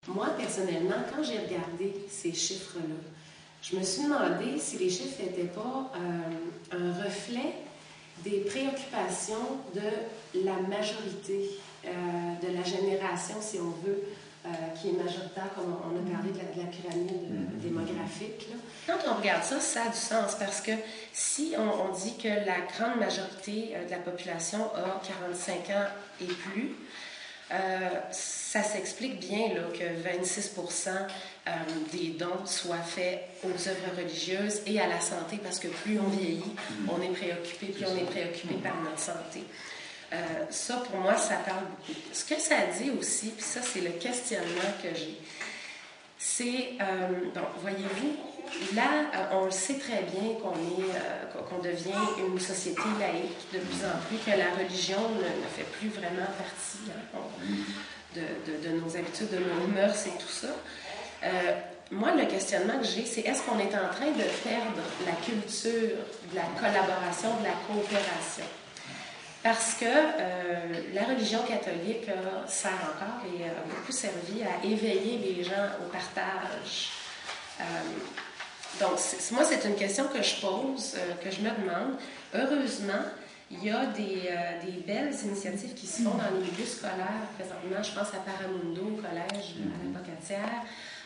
Moi, personnellement, quand j'ai regardé ces chiffres-là, je me suis demandé si les chiffres n'étaient pas un reflet des préoccupations de la majorité, de la génération, si on veut, qui est majoritaire, comme on a parlé de la pyramide démographique. Là. Quand on regarde ça, ça a du sens, parce que si on dit que la grande majorité de la population a 45 ans et plus, ça s'explique bien là, que 26% des dons soient faits aux œuvres religieuses et à la santé, parce que plus on vieillit, on est préoccupé, plus on est préoccupé par notre santé. Ça, pour moi, ça parle beaucoup. Ce que ça dit aussi, puis ça, c'est le questionnement que j'ai, c'est, donc, voyez-vous, là, on le sait très bien qu'on devient une société laïque de plus en plus, que la religion ne fait plus vraiment partie de nos habitudes, de nos mœurs et tout ça. Moi, le questionnement que j'ai, c'est est-ce qu'on est en train de perdre la culture de la collaboration, de la coopération? Parce que la religion catholique sert encore et a beaucoup servi à éveiller les gens au partage. Donc, moi, c'est une question que je pose, que je me demande. Heureusement, il y a des belles initiatives qui se font dans les milieux scolaires. Présentement, je pense à Paramundo, au collège, à la Pocatière,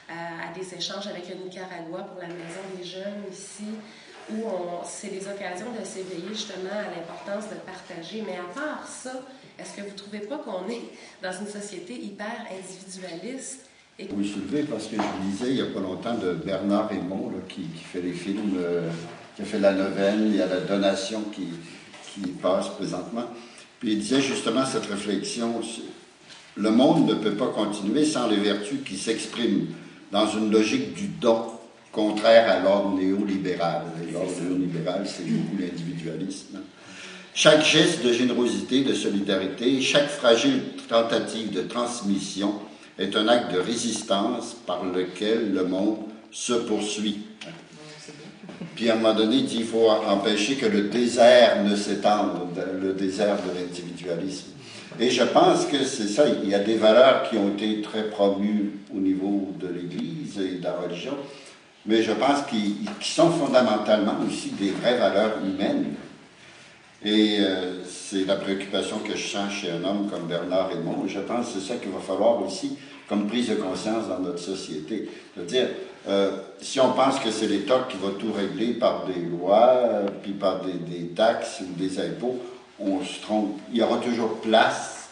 à des échanges avec le Nicaragua pour la Maison des jeunes ici, où c'est des occasions de s'éveiller justement à l'importance de partager. Mais à part ça, est-ce que vous ne trouvez pas qu'on est dans une société hyper individualiste? Oui, je suis levé parce que je lisais il n'y a pas longtemps de Bernard Hémon qui fait les films, qui a fait la neuvaine, il y a la donation qui passe présentement. Puis il disait justement cette réflexion, le monde ne peut pas continuer sans les vertus qui s'expriment dans une logique du don, contraire à l'ordre néolibéral. Et l'ordre néolibéral, c'est beaucoup l'individualisme. Chaque geste de générosité, de solidarité, chaque fragile tentative de transmission est un acte de résistance par lequel le monde se poursuit. Puis à un moment donné, il dit qu'il faut empêcher que le désert ne s'étende, le désert de l'individualisme. Et je pense que c'est ça, il y a des valeurs qui ont été très promues au niveau de l'Église et de la religion, mais je pense qu'ils sont fondamentalement aussi des vraies valeurs humaines. Et c'est la préoccupation que je sens chez un homme comme Bernard Hémon. Je pense que c'est ça qu'il va falloir aussi comme prise de conscience dans notre société. C'est-à-dire, si on pense que c'est l'État qui va tout régler par des lois, puis par des taxes ou des impôts, on se trompe. Il y aura toujours place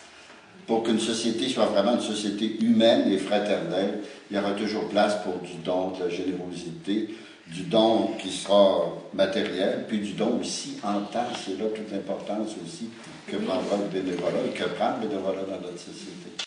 pour qu'une société soit vraiment une société humaine et fraternelle. Il y aura toujours place pour du don, de la générosité, du don qui sera matériel, puis du don aussi en temps. C'est là toute l'importance aussi que prendra le bénévolat et que prend le bénévolat dans notre société.